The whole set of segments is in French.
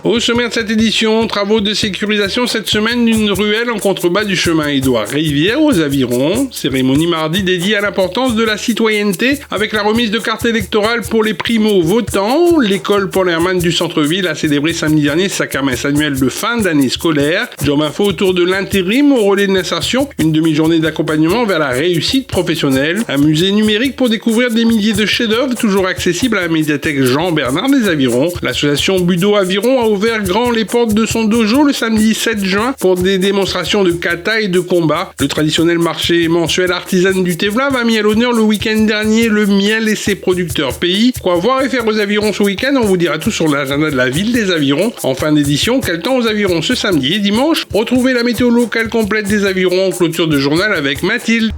Au sommaire de cette édition, travaux de sécurisation cette semaine d'une ruelle en contrebas du chemin Édouard Rivière aux Avirons. Cérémonie mardi dédiée à l'importance de la citoyenneté avec la remise de cartes électorales pour les primo-votants. L'école Paul Hermann du centre-ville a célébré samedi dernier sa kermesse annuelle de fin d'année scolaire. Job info autour de l'intérim au relais de l'insertion, une demi-journée d'accompagnement vers la réussite professionnelle. Un musée numérique pour découvrir des milliers de chefs-d'œuvre toujours accessibles à la médiathèque Jean-Bernard des Avirons. L'association Budo Aviron a ouvert grand les portes de son dojo le samedi 7 juin pour des démonstrations de kata et de combat. Le traditionnel marché mensuel artisan du Tevlav a mis à l'honneur le week-end dernier le miel et ses producteurs pays. Quoi voir et faire aux Avirons ce week-end, on vous dira tout sur l'agenda de la ville des Avirons. En fin d'édition, quel temps aux Avirons ce samedi et dimanche? Retrouvez la météo locale complète des Avirons en clôture de journal avec Mathilde.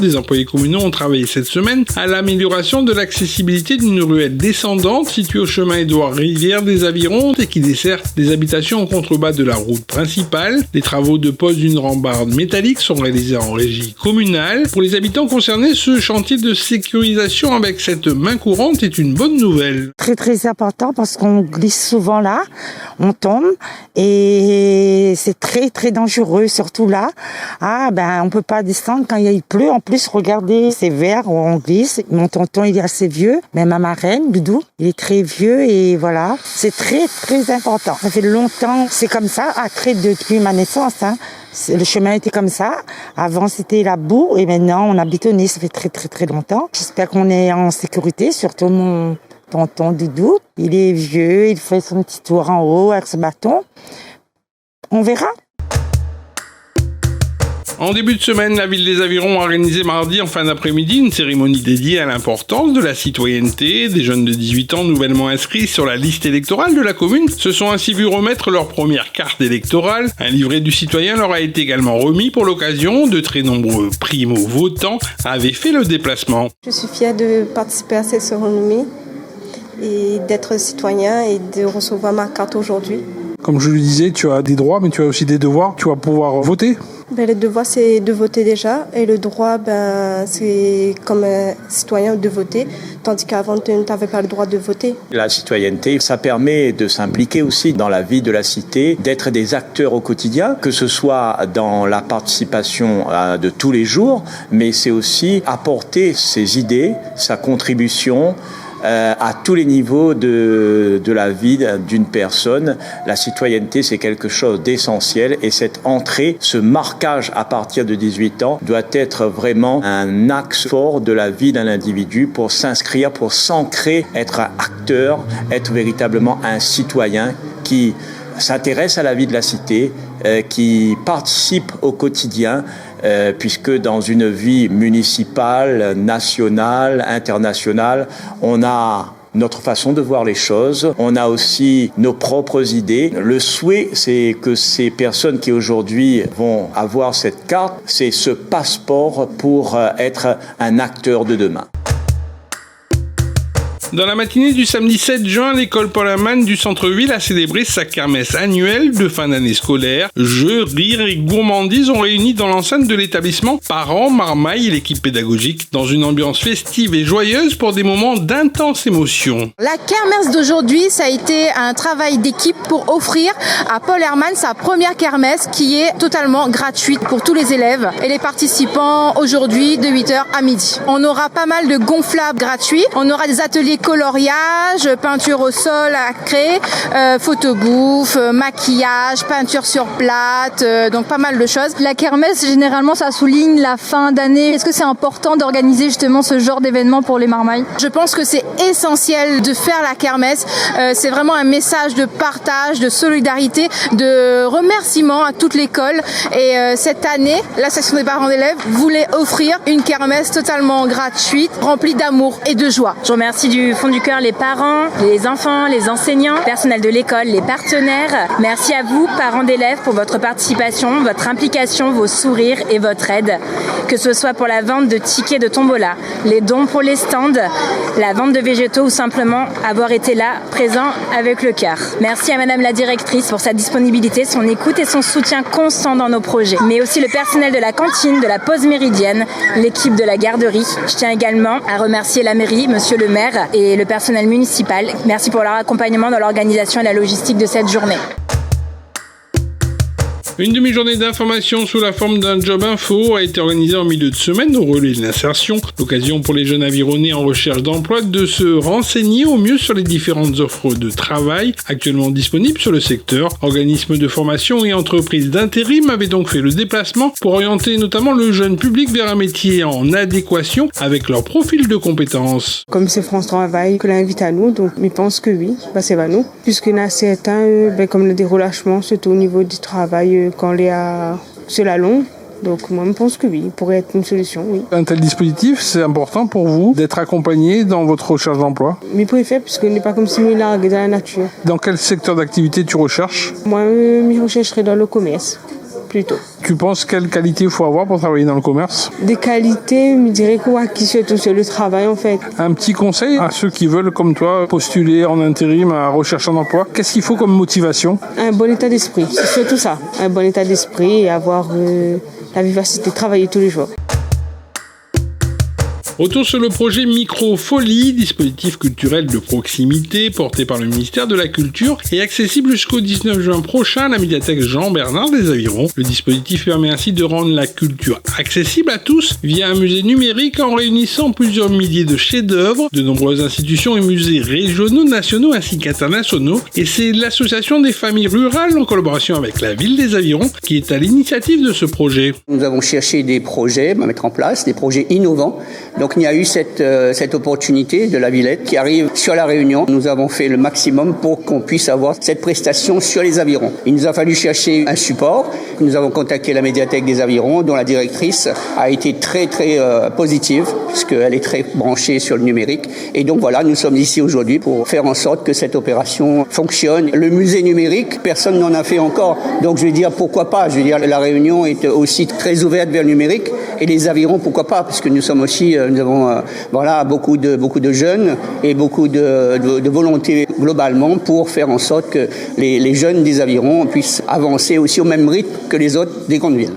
Des employés communaux ont travaillé cette semaine à l'amélioration de l'accessibilité d'une ruelle descendante située au chemin Édouard Rivière des Avirons et qui dessert des habitations en contrebas de la route principale. Les travaux de pose d'une rambarde métallique sont réalisés en régie communale. Pour les habitants concernés, ce chantier de sécurisation avec cette main courante est une bonne nouvelle. Très très important parce qu'on glisse souvent là, on tombe et c'est très très dangereux, surtout là. On peut pas descendre quand il pleut. En plus, regardez, c'est vert, on glisse. Mon tonton, il est assez vieux. Mais ma marraine, Doudou, il est très vieux et voilà. C'est très, très important. Ça fait longtemps, c'est comme ça, depuis ma naissance, Le chemin était comme ça. Avant, c'était la boue et maintenant, on a bétonné. Ça fait très, très, très longtemps. J'espère qu'on est en sécurité, surtout mon tonton Doudou. Il est vieux, il fait son petit tour en haut avec ce bâton. On verra. En début de semaine, la ville des Avirons a organisé mardi en fin d'après-midi une cérémonie dédiée à l'importance de la citoyenneté. Des jeunes de 18 ans nouvellement inscrits sur la liste électorale de la commune se sont ainsi vus remettre leur première carte électorale. Un livret du citoyen leur a été également remis pour l'occasion. De très nombreux primo-votants avaient fait le déplacement. Je suis fière de participer à cette cérémonie et d'être citoyen et de recevoir ma carte aujourd'hui. Comme je le disais, tu as des droits, mais tu as aussi des devoirs. Tu vas pouvoir voter. Le devoir, c'est de voter déjà. Et le droit, c'est comme un citoyen de voter. Tandis qu'avant, tu n'avais pas le droit de voter. La citoyenneté, ça permet de s'impliquer aussi dans la vie de la cité, d'être des acteurs au quotidien, que ce soit dans la participation de tous les jours, mais c'est aussi apporter ses idées, sa contribution, à tous les niveaux de la vie d'une personne. La citoyenneté, c'est quelque chose d'essentiel et cette entrée, ce marquage à partir de 18 ans doit être vraiment un axe fort de la vie d'un individu pour s'inscrire, pour s'ancrer, être un acteur, être véritablement un citoyen qui s'intéresse à la vie de la cité, qui participe au quotidien, puisque dans une vie municipale, nationale, internationale, on a notre façon de voir les choses, on a aussi nos propres idées. Le souhait, c'est que ces personnes qui aujourd'hui vont avoir cette carte, c'est ce passeport pour être un acteur de demain. Dans la matinée du samedi 7 juin, l'école Paul Hermann du centre-ville a célébré sa kermesse annuelle de fin d'année scolaire. Jeux, rires et gourmandises ont réuni dans l'enceinte de l'établissement parents, marmailles et l'équipe pédagogique dans une ambiance festive et joyeuse pour des moments d'intense émotion. La kermesse d'aujourd'hui, ça a été un travail d'équipe pour offrir à Paul Hermann sa première kermesse qui est totalement gratuite pour tous les élèves et les participants aujourd'hui de 8h à midi. On aura pas mal de gonflables gratuits, on aura des ateliers coloriage, peinture au sol à créer, photobouffe, maquillage, peinture sur plate, donc pas mal de choses. La kermesse, généralement, ça souligne la fin d'année. Est-ce que c'est important d'organiser justement ce genre d'événement pour les marmailles ? Je pense que c'est essentiel de faire la kermesse. C'est vraiment un message de partage, de solidarité, de remerciement à toute l'école. Et cette année, la section des parents d'élèves voulait offrir une kermesse totalement gratuite, remplie d'amour et de joie. Je remercie du fond du cœur les parents, les enfants, les enseignants, personnel de l'école, les partenaires. Merci à vous, parents d'élèves, pour votre participation, votre implication, vos sourires et votre aide. Que ce soit pour la vente de tickets de tombola, les dons pour les stands, la vente de végétaux ou simplement avoir été là, présent avec le cœur. Merci à Madame la directrice pour sa disponibilité, son écoute et son soutien constant dans nos projets. Mais aussi le personnel de la cantine, de la pause méridienne, l'équipe de la garderie. Je tiens également à remercier la mairie, Monsieur le maire et et le personnel municipal. Merci pour leur accompagnement dans l'organisation et la logistique de cette journée. Une demi-journée d'information sous la forme d'un job info a été organisée en milieu de semaine au relais de l'insertion. L'occasion pour les jeunes avironnais en recherche d'emploi de se renseigner au mieux sur les différentes offres de travail actuellement disponibles sur le secteur. Organismes de formation et entreprises d'intérim avaient donc fait le déplacement pour orienter notamment le jeune public vers un métier en adéquation avec leur profil de compétences. Comme c'est France Travail que l'invite à nous, donc je pense que oui, c'est à nous. Puisqu'il y en a certains, comme des relâchements, surtout au niveau du travail, quand on est sur la longue. Donc moi je pense que oui, il pourrait être une solution, oui. Un tel dispositif, c'est important pour vous d'être accompagné dans votre recherche d'emploi? Mais préfère, puisqu'on n'est pas comme si on est largué dans la nature. Dans quel secteur d'activité tu recherches? Moi, je rechercherais dans le commerce, plutôt. Tu penses quelle qualité il faut avoir pour travailler dans le commerce? Des qualités, je dirais quoi, qui surtout sur le travail en fait. Un petit conseil à ceux qui veulent, comme toi, postuler en intérim à recherche d'emploi. Qu'est-ce qu'il faut comme motivation? Un bon état d'esprit, c'est surtout ça. Un bon état d'esprit et avoir la vivacité de travailler tous les jours. Retour sur le projet Microfolie, dispositif culturel de proximité porté par le ministère de la Culture et accessible jusqu'au 19 juin prochain à la médiathèque Jean-Bernard des Avirons. Le dispositif permet ainsi de rendre la culture accessible à tous via un musée numérique en réunissant plusieurs milliers de chefs-d'œuvre de nombreuses institutions et musées régionaux, nationaux ainsi qu'internationaux. Et c'est l'association des familles rurales en collaboration avec la ville des Avirons qui est à l'initiative de ce projet. Nous avons cherché des projets à mettre en place, des projets innovants. Donc il y a eu cette opportunité de la Villette qui arrive sur la Réunion. Nous avons fait le maximum pour qu'on puisse avoir cette prestation sur les Avirons. Il nous a fallu chercher un support. Nous avons contacté la médiathèque des Avirons dont la directrice a été très positive puisqu'elle est très branchée sur le numérique. Et donc voilà, nous sommes ici aujourd'hui pour faire en sorte que cette opération fonctionne. Le musée numérique, personne n'en a fait encore. Donc je vais dire pourquoi pas. Je veux dire la Réunion est aussi très ouverte vers le numérique et les Avirons pourquoi pas puisque nous sommes aussi nous avons beaucoup de jeunes et beaucoup de volonté globalement pour faire en sorte que les jeunes des Avirons puissent avancer aussi au même rythme que les autres des grandes villes.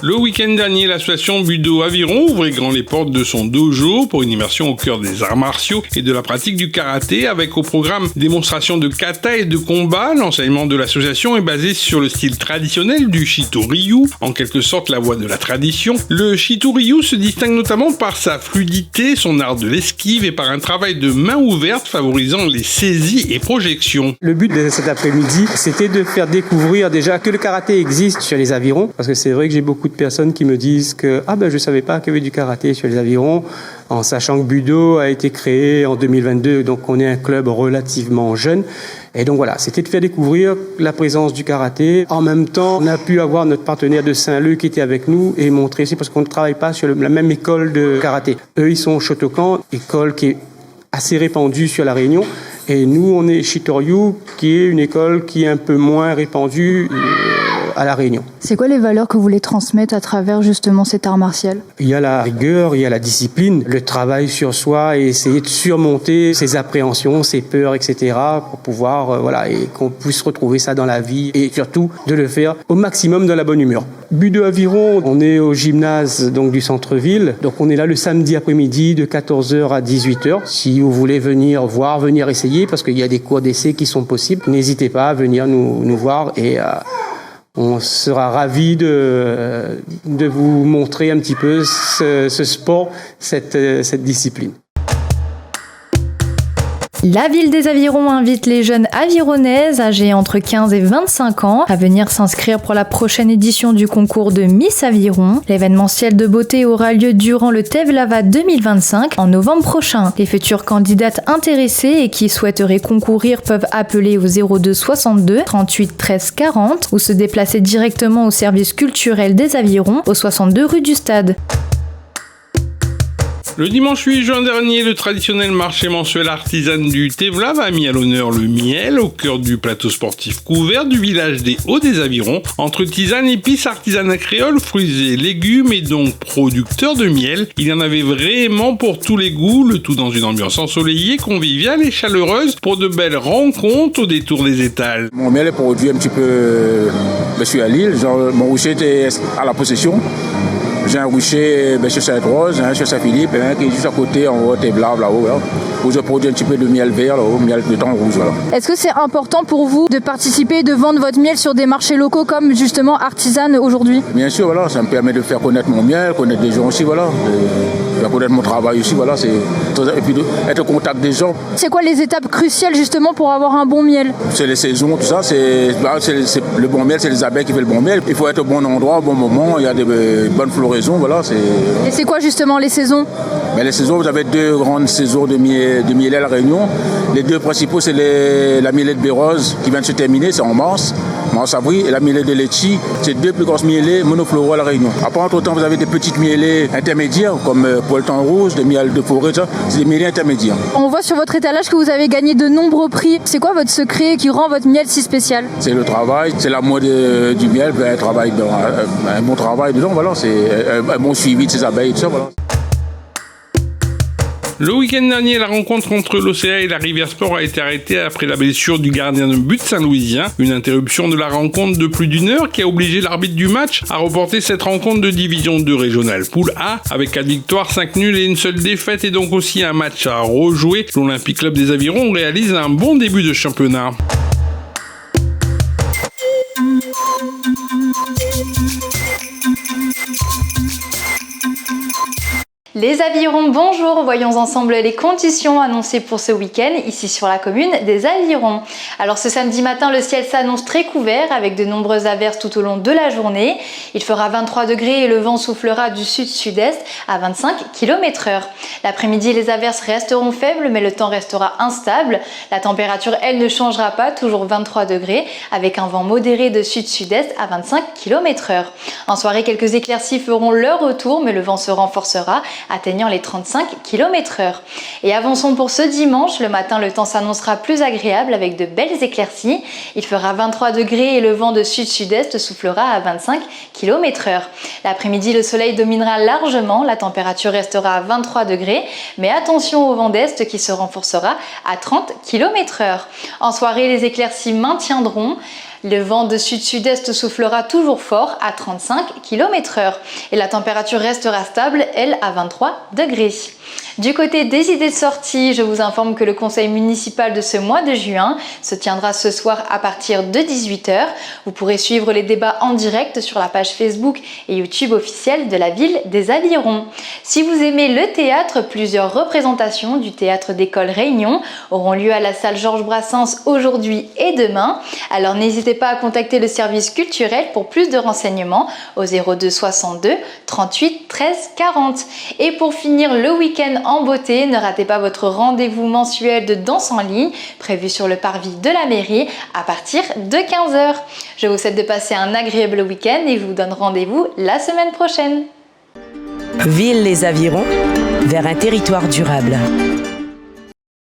Le week-end dernier, l'association Budo Aviron ouvrait grand les portes de son dojo pour une immersion au cœur des arts martiaux et de la pratique du karaté avec au programme démonstration de kata et de combat. L'enseignement de l'association est basé sur le style traditionnel du Shitoryu, en quelque sorte la voie de la tradition. Le Shitoryu se distingue notamment par sa fluidité, son art de l'esquive et par un travail de main ouverte favorisant les saisies et projections. Le but de cet après-midi, c'était de faire découvrir déjà que le karaté existe sur les avirons, parce que c'est vrai que j'ai beaucoup de personnes qui me disent que je savais pas qu'il y avait du karaté sur les avirons, en sachant que Budo a été créé en 2022, donc on est un club relativement jeune. Et donc voilà, c'était de faire découvrir la présence du karaté. En même temps, on a pu avoir notre partenaire de Saint-Leu qui était avec nous et montrer aussi, parce qu'on ne travaille pas sur la même école de karaté. Eux, ils sont au Shotokan, école qui est assez répandue sur la Réunion. Et nous, on est Shitoryu, qui est une école qui est un peu moins répandue à la Réunion. C'est quoi les valeurs que vous voulez transmettre à travers justement cet art martial? Il y a la rigueur, il y a la discipline, le travail sur soi et essayer de surmonter ses appréhensions, ses peurs, etc. pour pouvoir, et qu'on puisse retrouver ça dans la vie et surtout de le faire au maximum dans la bonne humeur. Budo Aviron, on est au gymnase donc du centre-ville. Donc on est là le samedi après-midi de 14h à 18h. Si vous voulez venir voir, venir essayer, parce qu'il y a des cours d'essai qui sont possibles, n'hésitez pas à venir nous voir et on sera ravis de vous montrer un petit peu ce sport, cette discipline. La ville des Avirons invite les jeunes avironnaises âgées entre 15 et 25 ans à venir s'inscrire pour la prochaine édition du concours de Miss Aviron. L'événementiel de beauté aura lieu durant le Tevlava 2025 en novembre prochain. Les futures candidates intéressées et qui souhaiteraient concourir peuvent appeler au 02 62 38 13 40 ou se déplacer directement au service culturel des Avirons au 62 rue du Stade. Le dimanche 8 juin dernier, le traditionnel marché mensuel artisan du Tevlava a mis à l'honneur le miel au cœur du plateau sportif couvert du village des Hauts des Avirons. Entre tisanes, épices, artisanat créole, fruits et légumes et donc producteurs de miel, il y en avait vraiment pour tous les goûts, le tout dans une ambiance ensoleillée, conviviale et chaleureuse pour de belles rencontres au détour des étals. Mon miel est produit un petit peu, je suis à Lille, mon rocher était à la possession. J'ai un rucher chez Sainte-Rose, chez Saint-Philippe, qui est juste à côté, en haut, et là-haut, voilà, où je produis un petit peu de miel vert, là-haut, miel de thon rouge. Voilà. Est-ce que c'est important pour vous de participer et de vendre votre miel sur des marchés locaux comme justement Artisane aujourd'hui? Bien sûr, voilà, ça me permet de faire connaître mon miel, connaître des gens aussi, voilà. Faire connaître mon travail aussi, voilà. Et puis être au contact des gens. C'est quoi les étapes cruciales justement pour avoir un bon miel? C'est les saisons, tout ça. Le bon miel, c'est les abeilles qui font le bon miel. Il faut être au bon endroit, au bon moment. Il y a des bonnes floraisons, voilà. Et c'est quoi justement les saisons? Les saisons, vous avez 2 grandes saisons de miel à La Réunion. Les 2 principaux, c'est la mielette Bérose qui vient de se terminer, c'est en mars-avril, et la mielette de Letchi. C'est 2 plus grosses mielées monofloraux à La Réunion. Après, entre-temps, vous avez des petites mielées intermédiaires, comme pour le thon rouge, des miels de forêt, ça. C'est des mielées intermédiaires. On voit sur votre étalage que vous avez gagné de nombreux prix. C'est quoi votre secret qui rend votre miel si spécial? C'est le travail, c'est l'amour du miel, un bon travail dedans, voilà. C'est un bon suivi de ces abeilles, tout ça, voilà. Le week-end dernier, la rencontre entre l'Océa et la Rivière Sport a été arrêtée après la blessure du gardien de but saint-louisien. Une interruption de la rencontre de plus d'1 heure qui a obligé l'arbitre du match à reporter cette rencontre de division 2 régionale. Poule A, avec 4 victoires, 5 nuls et une seule défaite et donc aussi un match à rejouer. L'Olympique Club des Avirons réalise un bon début de championnat. Les Avirons, bonjour, voyons ensemble les conditions annoncées pour ce week-end ici sur la commune des Avirons. Alors ce samedi matin, le ciel s'annonce très couvert avec de nombreuses averses tout au long de la journée. Il fera 23 degrés et le vent soufflera du sud-sud-est à 25 km/h. L'après-midi, les averses resteront faibles mais le temps restera instable. La température, elle, ne changera pas, toujours 23 degrés avec un vent modéré de sud-sud-est à 25 km/h. En soirée, quelques éclaircies feront leur retour mais le vent se renforcera, atteignant les 35 km/h. Et avançons pour ce dimanche. Le matin, le temps s'annoncera plus agréable avec de belles éclaircies. Il fera 23 degrés et le vent de sud-sud-est soufflera à 25 km/h. L'après-midi, le soleil dominera largement. La température restera à 23 degrés. Mais attention au vent d'est qui se renforcera à 30 km/h. En soirée, les éclaircies maintiendront. Le vent de sud-sud-est soufflera toujours fort à 35 km/h et la température restera stable, elle, à 23 degrés. Du côté des idées de sortie, je vous informe que le conseil municipal de ce mois de juin se tiendra ce soir à partir de 18 h. Vous pourrez suivre les débats en direct sur la page Facebook et YouTube officielle de la ville des Avirons. Si vous aimez le théâtre, plusieurs représentations du théâtre d'école Réunion auront lieu à la salle Georges Brassens aujourd'hui et demain. Alors n'hésitez pas à contacter le service culturel pour plus de renseignements au 02 62 38 13 40. Et pour finir le week-end en beauté, ne ratez pas votre rendez-vous mensuel de danse en ligne prévu sur le parvis de la mairie à partir de 15 h. Je vous souhaite de passer un agréable week-end et vous donne rendez-vous la semaine prochaine. Ville les Avirons, vers un territoire durable.